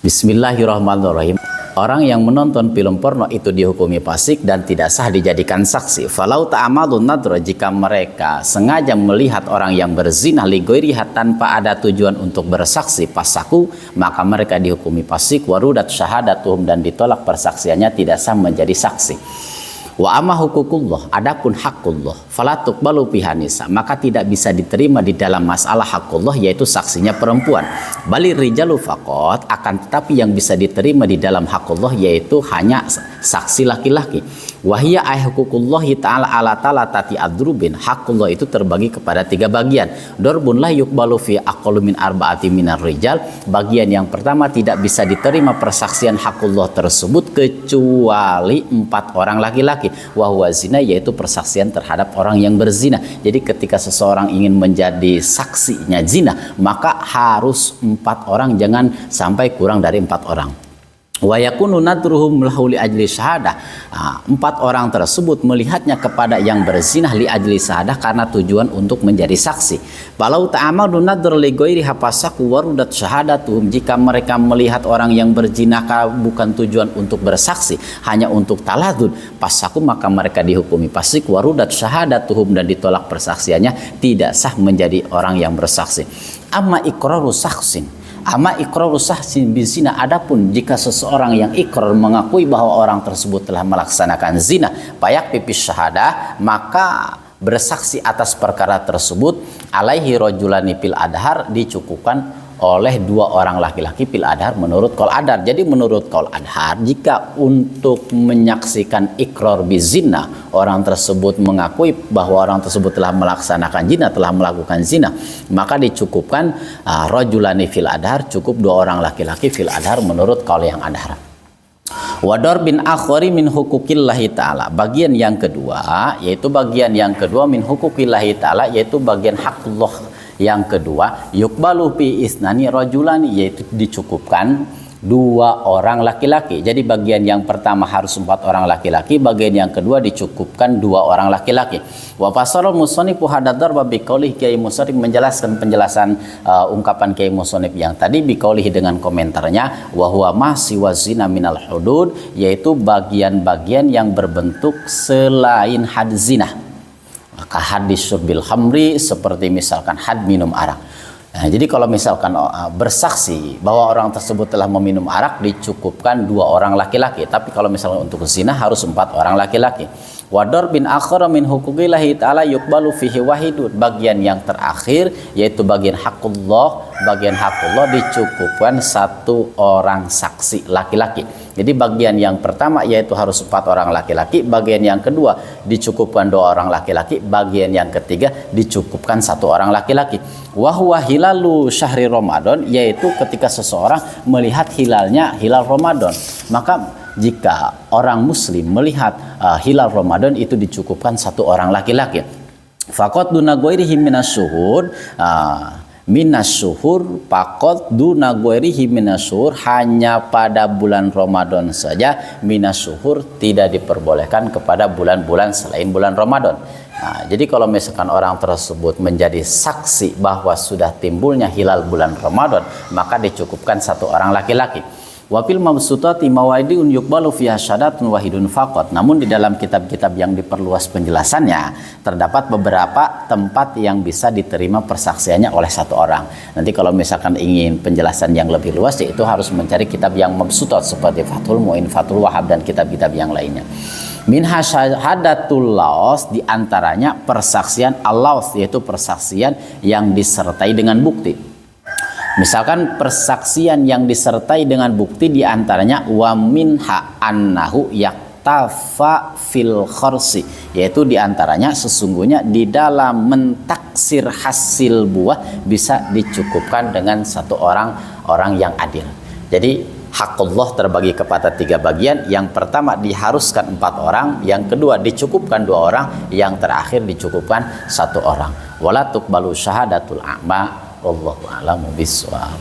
Bismillahirrahmanirrahim. Orang yang menonton film porno itu dihukumi fasik dan tidak sah dijadikan saksi. Falau ta'amadun nadra, jika mereka sengaja melihat orang yang berzina li ghairiha tanpa ada tujuan untuk bersaksi, pasaku, maka mereka dihukumi fasik, warudat syahadatuhum, dan ditolak persaksiannya, tidak sah menjadi saksi. Wa amma hukukullah, adapun hakullah, falatuk balu pihanisa, maka tidak bisa diterima di dalam masalah hakullah, yaitu saksinya perempuan. Balir rijalu faqat, akan tetapi yang bisa diterima di dalam hakullah yaitu hanya saksi laki-laki. Wahia hukukullahi ta'ala ala talatati adrubin, hakullah itu terbagi kepada 3 bagian. Dorbun la yuqbalu fi aqallu min arba'ati minar rijal, bagian yang pertama tidak bisa diterima persaksian hakullah tersebut kecuali 4 orang laki-laki. Wahwa zina, yaitu persaksian terhadap orang yang berzina. Jadi ketika seseorang ingin menjadi saksinya zina, maka harus 4 orang, jangan sampai kurang dari 4 orang. Wa yakunu nadruhum lahu li ajli syahadah, 4 orang tersebut melihatnya kepada yang berzina li ajli syahadah, karena tujuan untuk menjadi saksi. Walau ta'amadu nadr li ghairi hafasaku warudat syahadatuhum, jika mereka melihat orang yang berzina bukan tujuan untuk bersaksi, hanya untuk taladud, pasaku, maka mereka dihukumi fasik, warudat syahadatuhum, dan ditolak persaksiannya, tidak sah menjadi orang yang bersaksi. Amma iqraru saksin, ama iqraru sahsin bizina, adapun jika seseorang yang ikrar mengakui bahwa orang tersebut telah melaksanakan zina, payak pipis syahadah, maka bersaksi atas perkara tersebut alaihi rajulani fil adhar, dicukupkan oleh 2 orang laki-laki fil adhar menurut qaul adhar. Jadi menurut qaul adhar, jika untuk menyaksikan ikrar bizina, orang tersebut mengakui bahwa orang tersebut telah melaksanakan zina, telah melakukan zina, maka dicukupkan rajulani fil adhar, cukup 2 orang laki-laki fil adhar menurut qaul yang adhar. Wador bin akhori min hukukillahi ta'ala, bagian yang kedua, yaitu bagian yang kedua min hukukillahi ta'ala, yaitu bagian hakullah yang kedua, yukbalu fi isnani rajulani, yaitu dicukupkan 2 orang laki-laki. Jadi bagian yang pertama harus 4 orang laki-laki, bagian yang kedua dicukupkan 2 orang laki-laki. Wa fasara musannif hadatsar bi qaulih Kiai Musarrif, menjelaskan penjelasan ungkapan Kiai Musannif yang tadi bi qaulih dengan komentarnya, wa huwa ma siwa zina minal hudud, yaitu bagian-bagian yang berbentuk selain had zina. Maka hadis surbil khamri, seperti misalkan had minum arak. Nah, jadi kalau misalkan bersaksi bahwa orang tersebut telah meminum arak, dicukupkan 2 orang laki-laki. Tapi kalau misalnya untuk zina harus 4 orang laki-laki. Wador bin akhara min hukukillahi ta'ala yukbalu fihi wahidun, bagian yang terakhir yaitu bagian hakullah, dicukupkan 1 orang saksi laki-laki. Jadi bagian yang pertama yaitu harus 4 orang laki-laki, bagian yang kedua dicukupkan 2 orang laki-laki, bagian yang ketiga dicukupkan 1 orang laki-laki. Wahwa hilalu syahri Ramadan, yaitu ketika seseorang melihat hilalnya hilal Ramadan, maka jika orang muslim melihat hilal Ramadan itu dicukupkan 1 orang laki-laki. Faqat duna ghairihi minasyuhur, minasyuhur faqat duna ghairihi minasyuhur, hanya pada bulan Ramadan saja, minasyuhur tidak diperbolehkan kepada bulan-bulan selain bulan Ramadan. Nah, jadi kalau misalkan orang tersebut menjadi saksi bahwa sudah timbulnya hilal bulan Ramadan, maka dicukupkan 1 orang laki-laki. Wafil mabsutati mawaidun yukbalu fiha syahadatun wahidun faqat. Namun di dalam kitab-kitab yang diperluas penjelasannya, terdapat beberapa tempat yang bisa diterima persaksiannya oleh 1 orang. Nanti kalau misalkan ingin penjelasan yang lebih luas, yaitu harus mencari kitab yang mabsutat seperti Fathul Mu'in, Fathul Wahhab, dan kitab-kitab yang lainnya. Minha syahadatul laos, diantaranya persaksian al-laos, yaitu persaksian yang disertai dengan bukti. Misalkan persaksian yang disertai dengan bukti, diantaranya wa minha annahu yaktafa fil khorsi, yaitu diantaranya sesungguhnya di dalam mentaksir hasil buah bisa dicukupkan dengan 1 orang yang adil. Jadi hakullah terbagi kepada 3 bagian. Yang pertama diharuskan 4 orang, yang kedua dicukupkan 2 orang, yang terakhir dicukupkan 1 orang. Wala tuqbalu syahadatul a'ma, wallahu a'lamu bishawab.